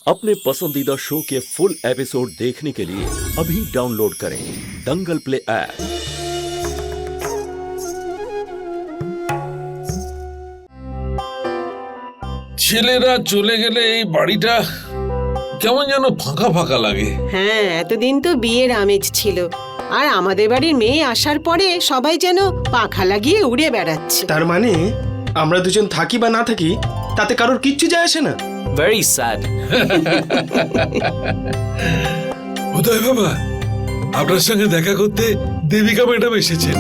अपने पसंदीदा शो के फुल एपिसोड देखने के लिए अभी डाउनलोड करें दंगल प्ले ऐप। ছেলেরা চলে গেলে এই বাড়িটা কেমন যেন ফাঁকা ফাঁকা লাগে। হ্যাঁ, এতদিন তো বিয়ের আমেজ ছিল, আর আমাদের বাড়ির মেয়ে আসার পরে সবাই যেন পাখা লাগিয়ে উড়ে বেড়াচ্ছে। তার মানে আমরা দুজন থাকি বা না থাকি তাতে কারোর কিচ্ছু যায় আসে না। Very sad. উদয় বাবা, আপনার সঙ্গে দেখা করতে দেবিকা ম্যাডাম এসেছেন।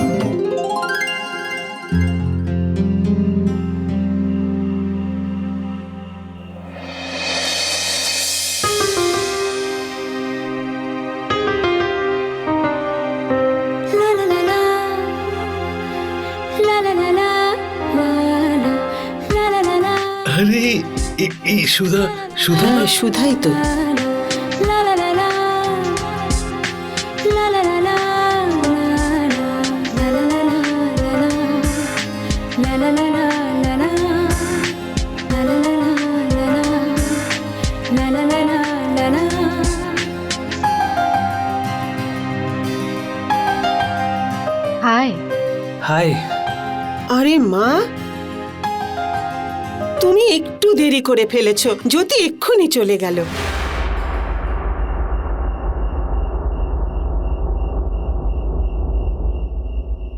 আরে এই সুধা সুধা হ্যাঁ, সুধাই তো। হাই। হাই। আরে মা, তুমি একটু দেরি করে ফেলেছো, জ্যোতি এক্ষুনি চলে গেল।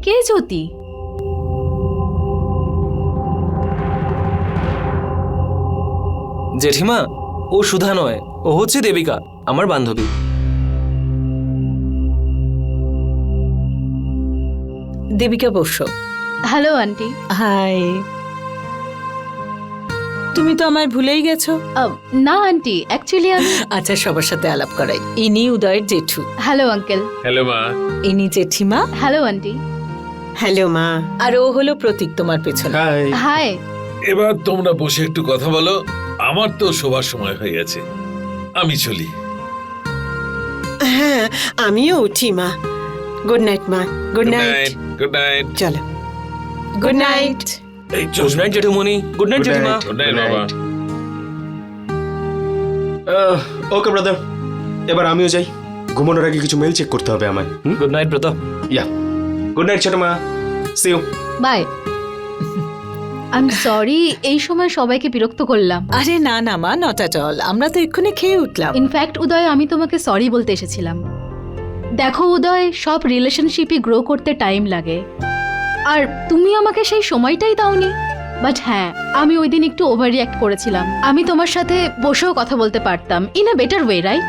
কে জ্যোতি? জেঠিমা, ও সুধা নয়, ও হচ্ছে দেবিকা, আমার বান্ধবী। দেবিকা বসো। Hello aunty. হাই। তুমি তো আমায় ভুলেই গেছো। না আন্টি, অ্যাকচুয়ালি আমি আচ্ছা, সবার সাথে আলাপ করাই। ইনি উদয়ের জেঠু। Hello uncle. হ্যালো মা। ইনি জেঠিমা। Hello aunty. হ্যালো মা। আর ও হলো প্রতীক, তোমার পেছনে। হাই। হাই। এবার তোমরা বসে একটু কথা বলো, আমার তো শোবার সময় হয়ে গেছে, আমি চলি। হ্যাঁ, আমিও উঠি মা। গুড নাইট মা। Good night. Good night. চলো, গুড নাইট। এই গুড নাইট জেঠুমনি। গুড নাইট Good জেঠিমা। night. গুড নাইট বাবা। ওকে ব্রাদার, এবার আমিও যাই। ঘুমানোর আগে কিছু মেল চেক করতে হবে আমায়। গুড নাইট ব্রত। ইয়া, গুড নাইট ছোট মা। See you. Bye. I am sorry, এই সময় সবাইকে বিরক্ত করলাম। আরে না না মা, নটা চল, আমরা তো এক্ষুনি খেয়ে উঠলাম। ইনফ্যাক্ট উদয়, আমি তোমাকে সরি বলতে এসেছিলাম। দেখো উদয়, সব রিলেশনশিপই গ্রো করতে টাইম লাগে, আর তুমি আমাকে সেই সময়টাই দাওনি। বাট হ্যাঁ, আমি ওই দিন একটু ওভার রিঅ্যাক্ট করেছিলাম। আমি তোমার সাথে বসেও কথা বলতে পারতাম in a better way, right?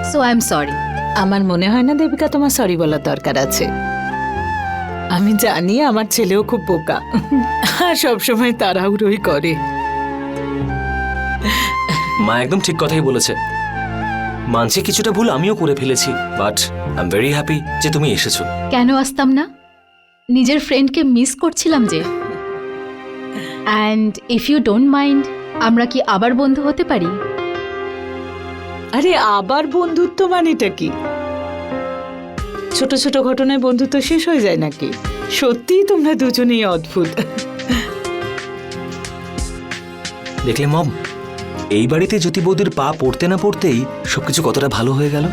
So I am sorry. আমার মনে হয় না দেবিকা তোমার সরি বলার দরকার আছে। আমি জানি আমার ছেলেও খুব বোকা, আর সবসময় তাড়াহুড়োই করে। মা একদম ঠিক কথাই বলেছে। মানছি কিছুটা ভুল আমিও করে ফেলেছি, but I am very happy যে তুমি এসেছো। কেন আসতাম না? নিজের ফ্রেন্ডকে মিস করছিলাম যে। And if you don't mind, আমরা কি আবার বন্ধু হতে পারি? আরে আবার বন্ধুত্ব মানেটা কি? ছোট ছোট ঘটনায় বন্ধুত্ব শেষ হয়ে যায় নাকি? সত্যিই তোমরা দুজনেই অদ্ভুত। দেখলে মম, এই বাড়িতে জ্যোতি বৌদির পা পড়তে না পড়তেই সবকিছু কতটা ভালো হয়ে গেল।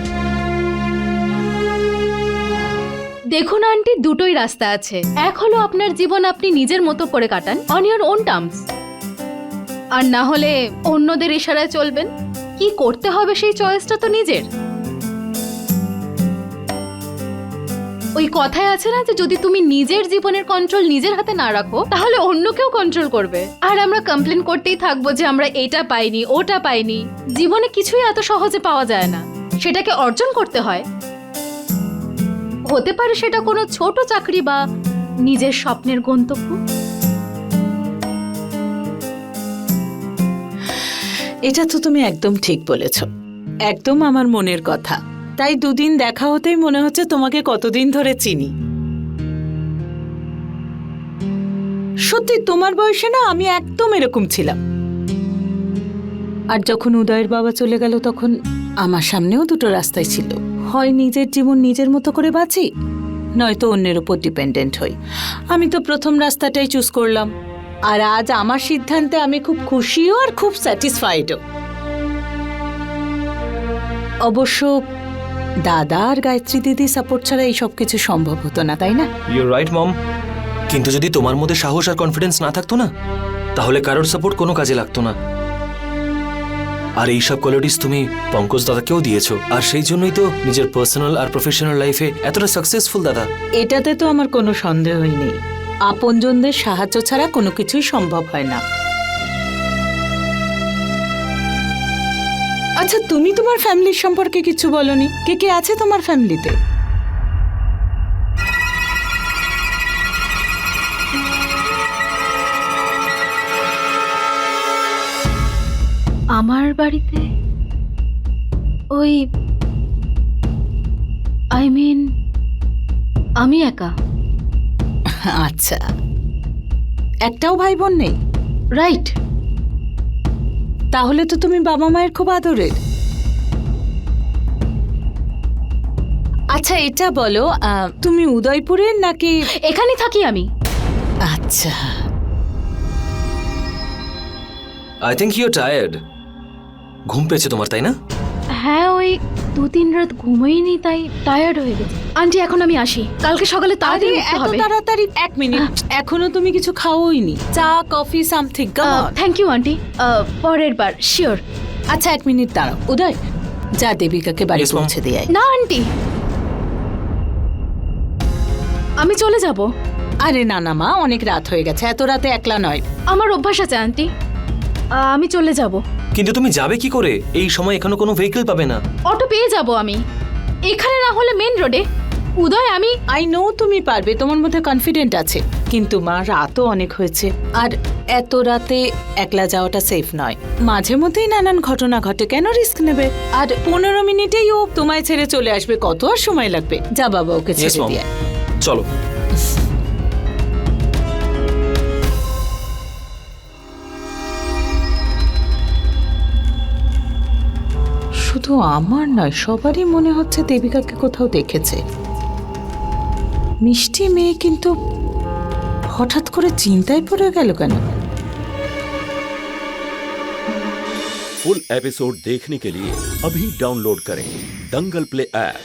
দেখুন আন্টি, দুটোই রাস্তা আছে। এক হলো আপনার জীবন আপনি নিজের মতো করে কাটান, অন ইওর ওন টার্মস, আর না হলে অন্যদের ইশারায় চলবেন। কি করতে হবে সেই চয়েসটা তো নিজের। ওই কথায় আছে না যে যদি তুমি নিজের জীবনের কন্ট্রোল নিজের হাতে না রাখো, তাহলে অন্য কেউ কন্ট্রোল করবে। আর আমরা কমপ্লেন করতেই থাকবো যে আমরা এটা পাইনি, ওটা পাইনি। জীবনে কিছুই এত সহজে পাওয়া যায় না, সেটাকে অর্জন করতে হয়। হতে পারে সেটা কোনো ছোট চাকরি বা নিজের স্বপ্নের গন্তব্য। এটা তো তুমি একদম ঠিক বলেছ, একদম আমার মনের কথা। তাই দুদিন দেখা হতেই মনে হচ্ছে তোমাকে কতদিন ধরে চিনি। সত্যি তোমার বয়সে না আমি একদম এরকম ছিলাম। আর যখন উদয়ের বাবা চলে গেল, তখন আমার সামনেও দুটো রাস্তাই ছিল। হয় নিজের জীবন নিজের মতো করে বাঁচি, নয়তো অন্যের উপর ডিপেন্ডেন্ট হই। আমি তো প্রথম রাস্তাটাই চুজ করলাম, আর আজ আমার সিদ্ধান্তে আমি খুব খুশিও আর খুব স্যাটিসফাইডও। অবশ্য দাদা আর গায়ত্রী দিদি সাপোর্ট ছাড়া এই সব কিছু সম্ভব হতো না, তাই না? ইউর রাইট মম, কিন্তু যদি তোমার মধ্যে সাহস আর কনফিডেন্স না থাকতো না, তাহলে কারোর সাপোর্ট কোনো কাজে লাগতো না। আর এইসব কোয়ালিটিস তুমি পঙ্কজ দাদাকেও দিয়েছো, আর সেই জন্যই তো নিজের পার্সোনাল আর প্রফেশনাল লাইফে এতটা সাকসেসফুল দাদা। এটাতে তো আমার কোনো সন্দেহই নেই। আপনজনদের সাহায্য ছাড়া কোনো কিছুই সম্ভব হয় না। আচ্ছা, তুমি তোমার ফ্যামিলির সম্পর্কে কিছু বলনি। কে কে আছে তোমার ফ্যামিলিতে? আমার বাড়িতে ওই আমি একা। আচ্ছা, একটাও ভাই বোন নেই? রাইট। তাহলে তো তুমি বাবা মায়ের খুব আদরের। আচ্ছা, এটা বলো, তুমি উদয়পুরের নাকি? এখানেই থাকি আমি। আচ্ছা, আই থিঙ্ক ইউ টায়ার্ড। ঘুম পেয়েছে তোমার, তাই না? হ্যাঁ, ওই 2-3 রাত ঘুমোইনি, তাই টায়ার্ড হয়ে গেছে। আন্টি, এখন আমি আসি, কালকে সকালে আরে তাড়াতাড়ি উঠতে এত হবে। তাড়াতাড়ি? 1 মিনিট, এখনো তুমি কিছু খাওইনি? চা, coffee, something? Thank you aunty, পরের বার শিওর। আচ্ছা, 1 মিনিট দাঁড়াও। উদয়, যা দেবিকাকে বাড়ি Yes, ma'am. পৌঁছে দিয়ে আয়। না আন্টি, আমি চলে যাব। আরে না না মা, অনেক রাত হয়ে গেছে, এত রাতে একলা নয়। আমার অভ্যাস আছে আন্টি, আমি চলে যাব। কিন্তু তুমি যাবে কি করে? এই সময় এখনো কোনো ভেহিকল পাবে না। অটো পেয়ে যাব আমি, এখানে না হলে মেন রোডে। উদয়, আমি আই নো তুমি পারবে, তোমার মধ্যে কনফিডেন্ট আছে, কিন্তু মা রাতও অনেক হয়েছে, আর এত রাতে একলা যাওয়াটা সেফ নয়। মাঝে মধ্যেই নানান ঘটনা ঘটে, কেন রিস্ক নেবে? আর 15 মিনিটেই ও তোমায় ছেড়ে চলে আসবে, কত আর সময় লাগবে? যা বাবা, ওকে Yes, ছেড়ে mom. দিয়ে আয়। চলো। শুধু আমার নয়, সবারই মনে হচ্ছে দেবিকাকে কোথাও দেখেছে। মিষ্টি মেয়ে, কিন্তু হঠাৎ করে চিন্তায় পড়ে গেল কেন? फुल एपिसोड देखने के लिए अभी डाउनलोड करें दंगल प्ले ऐप।